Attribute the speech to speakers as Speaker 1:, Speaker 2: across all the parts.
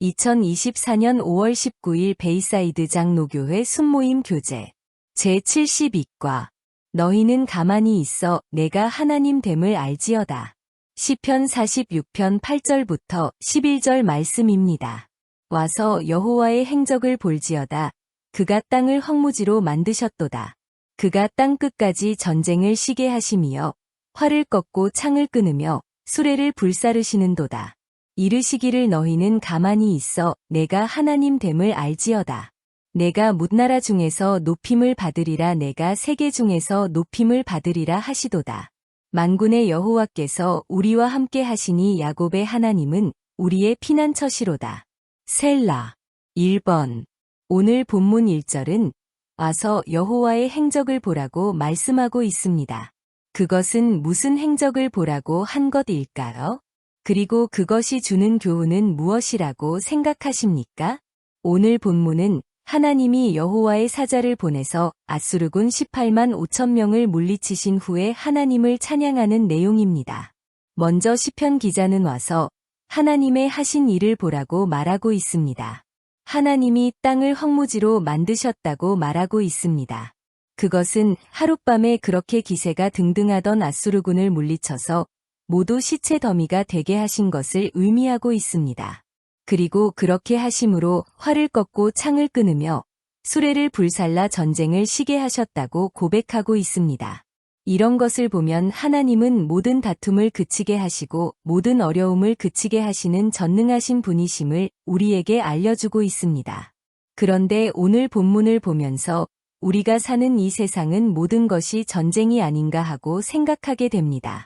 Speaker 1: 2024년 5월 19일 베이사이드 장로교회 순모임 교재 제72과 너희는 가만히 있어 내가 하나님 됨을 알지어다. 시편 46편 8절부터 11절 말씀입니다. 와서 여호와의 행적을 볼지어다. 그가 땅을 황무지로 만드셨도다. 그가 땅 끝까지 전쟁을 시게 하심이여 활을 꺾고 창을 끊으며 수레를 불사르시는도다. 이르시기를 너희는 가만히 있어 내가 하나님 됨을 알지어다. 내가 뭇나라 중에서 높임을 받으리라 내가 세계 중에서 높임을 받으리라 하시도다. 만군의 여호와께서 우리와 함께 하시니 야곱의 하나님은 우리의 피난처시로다. 셀라. 1번. 오늘 본문 1절은 와서 여호와의 행적을 보라고 말씀하고 있습니다. 그것은 무슨 행적을 보라고 한 것일까요? 그리고 그것이 주는 교훈은 무엇이라고 생각하십니까? 오늘 본문은 하나님이 여호와의 사자를 보내서 아수르군 18만 5천 명을 물리치신 후에 하나님을 찬양하는 내용입니다. 먼저 시편 기자는 와서 하나님의 하신 일을 보라고 말하고 있습니다. 하나님이 땅을 황무지로 만드셨다고 말하고 있습니다. 그것은 하룻밤에 그렇게 기세가 등등하던 아수르군을 물리쳐서 모두 시체 더미가 되게 하신 것을 의미하고 있습니다. 그리고 그렇게 하심으로 활을 꺾고 창을 끊으며 수레를 불살라 전쟁을 시게 하셨다고 고백하고 있습니다. 이런 것을 보면 하나님은 모든 다툼을 그치게 하시고 모든 어려움을 그치게 하시는 전능하신 분이심을 우리에게 알려주고 있습니다. 그런데 오늘 본문을 보면서 우리가 사는 이 세상은 모든 것이 전쟁이 아닌가 하고 생각하게 됩니다.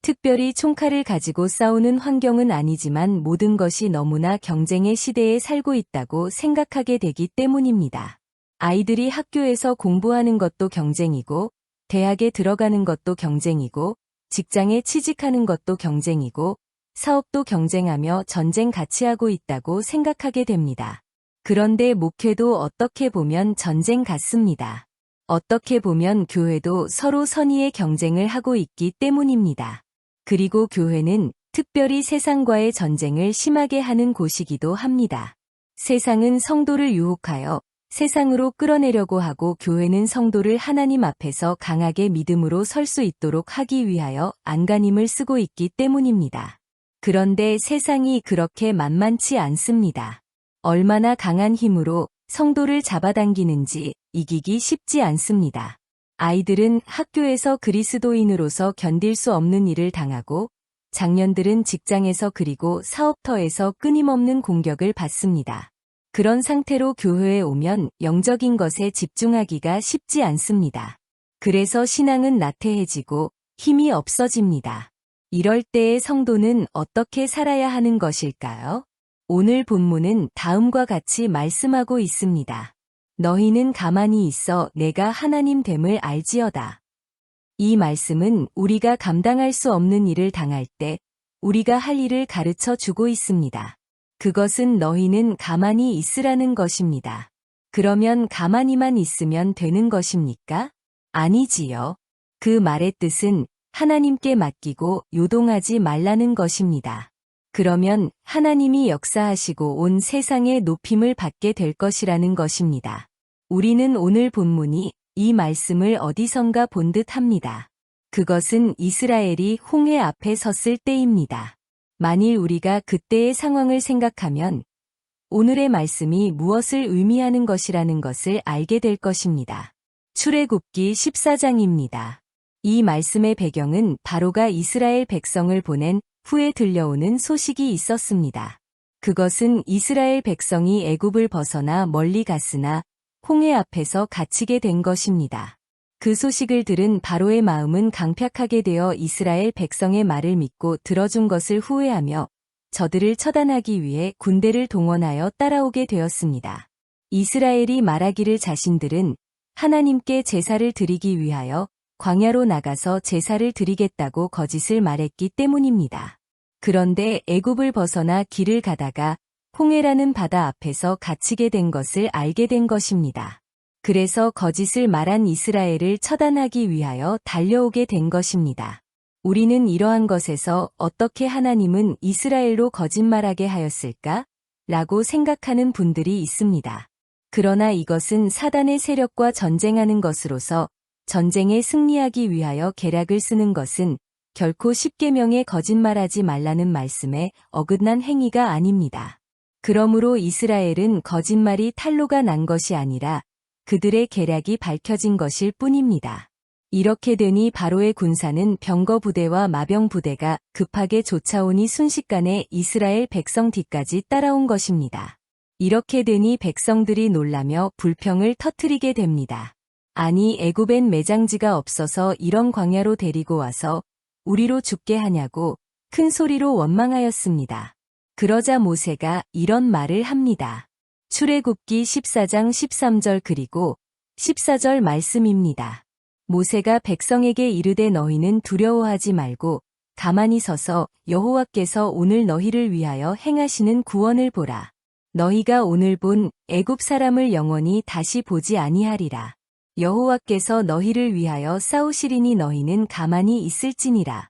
Speaker 1: 특별히 총칼을 가지고 싸우는 환경은 아니지만 모든 것이 너무나 경쟁의 시대에 살고 있다고 생각하게 되기 때문입니다. 아이들이 학교에서 공부하는 것도 경쟁이고, 대학에 들어가는 것도 경쟁이고, 직장에 취직하는 것도 경쟁이고, 사업도 경쟁하며 전쟁 같이 하고 있다고 생각하게 됩니다. 그런데 목회도 어떻게 보면 전쟁 같습니다. 어떻게 보면 교회도 서로 선의의 경쟁을 하고 있기 때문입니다. 그리고 교회는 특별히 세상과의 전쟁을 심하게 하는 곳이기도 합니다. 세상은 성도를 유혹하여 세상으로 끌어내려고 하고 교회는 성도를 하나님 앞에서 강하게 믿음으로 설 수 있도록 하기 위하여 안간힘을 쓰고 있기 때문입니다. 그런데 세상이 그렇게 만만치 않습니다. 얼마나 강한 힘으로 성도를 잡아당기는지 이기기 쉽지 않습니다. 아이들은 학교에서 그리스도인으로서 견딜 수 없는 일을 당하고 장년들은 직장에서 그리고 사업터에서 끊임없는 공격을 받습니다. 그런 상태로 교회에 오면 영적인 것에 집중하기가 쉽지 않습니다. 그래서 신앙은 나태해지고 힘이 없어집니다. 이럴 때의 성도는 어떻게 살아야 하는 것일까요? 오늘 본문은 다음과 같이 말씀하고 있습니다. 너희는 가만히 있어 내가 하나님 됨을 알지어다. 이 말씀은 우리가 감당할 수 없는 일을 당할 때 우리가 할 일을 가르쳐 주고 있습니다. 그것은 너희는 가만히 있으라는 것입니다. 그러면 가만히만 있으면 되는 것입니까? 아니지요. 그 말의 뜻은 하나님께 맡기고 요동하지 말라는 것입니다. 그러면 하나님이 역사하시고 온 세상의 높임을 받게 될 것이라는 것입니다. 우리는 오늘 본문이 이 말씀을 어디선가 본 듯합니다. 그것은 이스라엘이 홍해 앞에 섰을 때입니다. 만일 우리가 그때의 상황을 생각하면 오늘의 말씀이 무엇을 의미하는 것이라는 것을 알게 될 것입니다. 출애굽기 14장입니다. 이 말씀의 배경은 바로가 이스라엘 백성을 보낸 후에 들려오는 소식이 있었습니다. 그것은 이스라엘 백성이 애굽을 벗어나 멀리 갔으나 홍해 앞에서 갇히게 된 것입니다. 그 소식을 들은 바로의 마음은 강팍하게 되어 이스라엘 백성의 말을 믿고 들어준 것을 후회하며 저들을 처단하기 위해 군대를 동원하여 따라오게 되었습니다. 이스라엘이 말하기를 자신들은 하나님께 제사를 드리기 위하여 광야로 나가서 제사를 드리겠다고 거짓을 말했기 때문입니다. 그런데 애굽을 벗어나 길을 가다가 홍해라는 바다 앞에서 갇히게 된 것을 알게 된 것입니다. 그래서 거짓을 말한 이스라엘을 처단하기 위하여 달려오게 된 것입니다. 우리는 이러한 것에서 어떻게 하나님은 이스라엘로 거짓말하게 하였을까? 라고 생각하는 분들이 있습니다. 그러나 이것은 사단의 세력과 전쟁하는 것으로서 전쟁에 승리하기 위하여 계략을 쓰는 것은 결코 십계명에 거짓말하지 말라는 말씀에 어긋난 행위가 아닙니다. 그러므로 이스라엘은 거짓말이 탄로가 난 것이 아니라 그들의 계략이 밝혀진 것일 뿐입니다. 이렇게 되니 바로의 군사는 병거 부대와 마병 부대가 급하게 쫓아오니 순식간에 이스라엘 백성 뒤까지 따라온 것입니다. 이렇게 되니 백성들이 놀라며 불평을 터뜨리게 됩니다. 아니 애굽엔 매장지가 없어서 이런 광야로 데리고 와서 우리로 죽게 하냐고 큰 소리로 원망하였습니다. 그러자 모세가 이런 말을 합니다. 출애굽기 14장 13절 그리고 14절 말씀입니다. 모세가 백성에게 이르되 너희는 두려워하지 말고 가만히 서서 여호와께서 오늘 너희를 위하여 행하시는 구원을 보라. 너희가 오늘 본 애굽 사람을 영원히 다시 보지 아니하리라. 여호와께서 너희를 위하여 싸우시리니 너희는 가만히 있을지니라.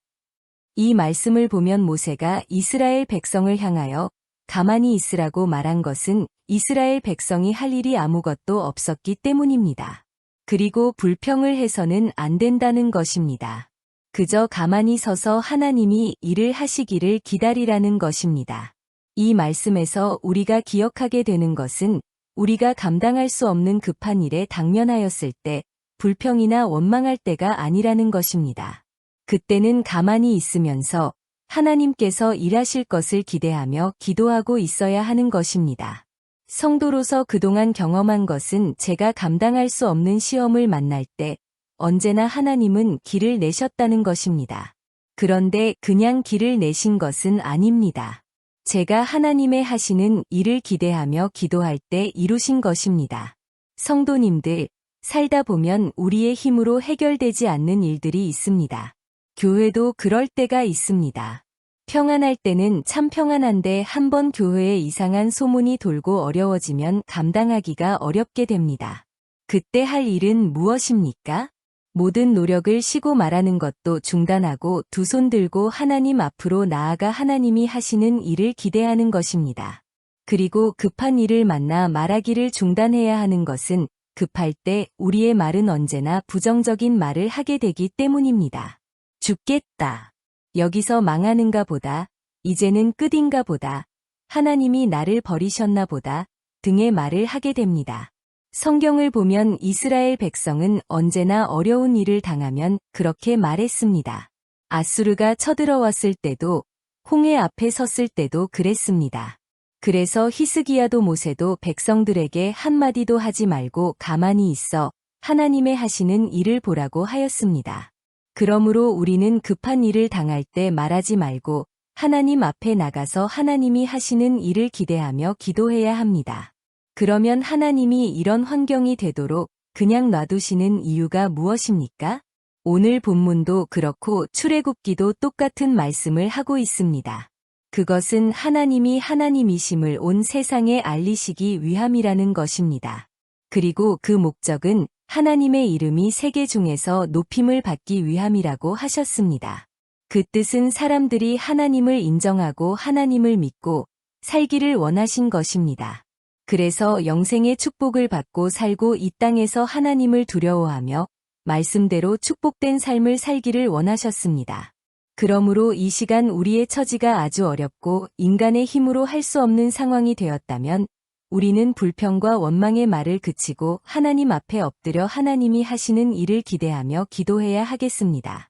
Speaker 1: 이 말씀을 보면 모세가 이스라엘 백성을 향하여 가만히 있으라고 말한 것은 이스라엘 백성이 할 일이 아무것도 없었기 때문입니다. 그리고 불평을 해서는 안 된다는 것입니다. 그저 가만히 서서 하나님이 일을 하시기를 기다리라는 것입니다. 이 말씀에서 우리가 기억하게 되는 것은 우리가 감당할 수 없는 급한 일에 당면하였을 때 불평이나 원망할 때가 아니라는 것입니다. 그때는 가만히 있으면서 하나님께서 일하실 것을 기대하며 기도하고 있어야 하는 것입니다. 성도로서 그동안 경험한 것은 제가 감당할 수 없는 시험을 만날 때 언제나 하나님은 길을 내셨다는 것입니다. 그런데 그냥 길을 내신 것은 아닙니다. 제가 하나님의 하시는 일을 기대하며 기도할 때 이루신 것입니다. 성도님들, 살다 보면 우리의 힘으로 해결되지 않는 일들이 있습니다. 교회도 그럴 때가 있습니다. 평안할 때는 참 평안한데 한번 교회에 이상한 소문이 돌고 어려워지면 감당하기가 어렵게 됩니다. 그때 할 일은 무엇입니까? 모든 노력을 쉬고 말하는 것도 중단하고 두 손 들고 하나님 앞으로 나아가 하나님이 하시는 일을 기대하는 것입니다. 그리고 급한 일을 만나 말하기를 중단해야 하는 것은 급할 때 우리의 말은 언제나 부정적인 말을 하게 되기 때문입니다. 죽겠다. 여기서 망하는가 보다. 이제는 끝인가 보다. 하나님이 나를 버리셨나 보다. 등의 말을 하게 됩니다. 성경을 보면 이스라엘 백성은 언제나 어려운 일을 당하면 그렇게 말했습니다. 아수르가 쳐들어왔을 때도 홍해 앞에 섰을 때도 그랬습니다. 그래서 히스기야도 모세도 백성들에게 한마디도 하지 말고 가만히 있어 하나님의 하시는 일을 보라고 하였습니다. 그러므로 우리는 급한 일을 당할 때 말하지 말고 하나님 앞에 나가서 하나님이 하시는 일을 기대하며 기도해야 합니다. 그러면 하나님이 이런 환경이 되도록 그냥 놔두시는 이유가 무엇입니까? 오늘 본문도 그렇고 출애굽기도 똑같은 말씀을 하고 있습니다. 그것은 하나님이 하나님이심을 온 세상에 알리시기 위함이라는 것입니다. 그리고 그 목적은 하나님의 이름이 세계 중에서 높임을 받기 위함이라고 하셨습니다. 그 뜻은 사람들이 하나님을 인정하고 하나님을 믿고 살기를 원하신 것입니다. 그래서 영생의 축복을 받고 살고 이 땅에서 하나님을 두려워하며 말씀대로 축복된 삶을 살기를 원하셨습니다. 그러므로 이 시간 우리의 처지가 아주 어렵고 인간의 힘으로 할 수 없는 상황이 되었다면 우리는 불평과 원망의 말을 그치고 하나님 앞에 엎드려 하나님이 하시는 일을 기대하며 기도해야 하겠습니다.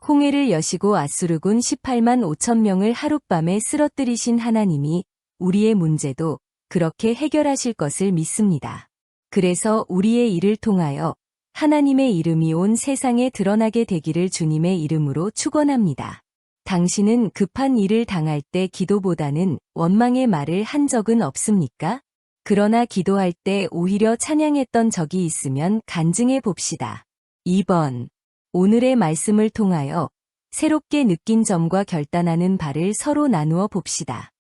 Speaker 1: 홍해를 여시고 아수르군 18만 5천 명을 하룻밤에 쓰러뜨리신 하나님이 우리의 문제도 그렇게 해결하실 것을 믿습니다. 그래서 우리의 일을 통하여 하나님의 이름이 온 세상에 드러나게 되기를 주님의 이름으로 축원합니다. 당신은 급한 일을 당할 때 기도보다는 원망의 말을 한 적은 없습니까? 그러나 기도할 때 오히려 찬양했던 적이 있으면 간증해 봅시다. 2번. 오늘의 말씀을 통하여 새롭게 느낀 점과 결단하는 바를 서로 나누어 봅시다.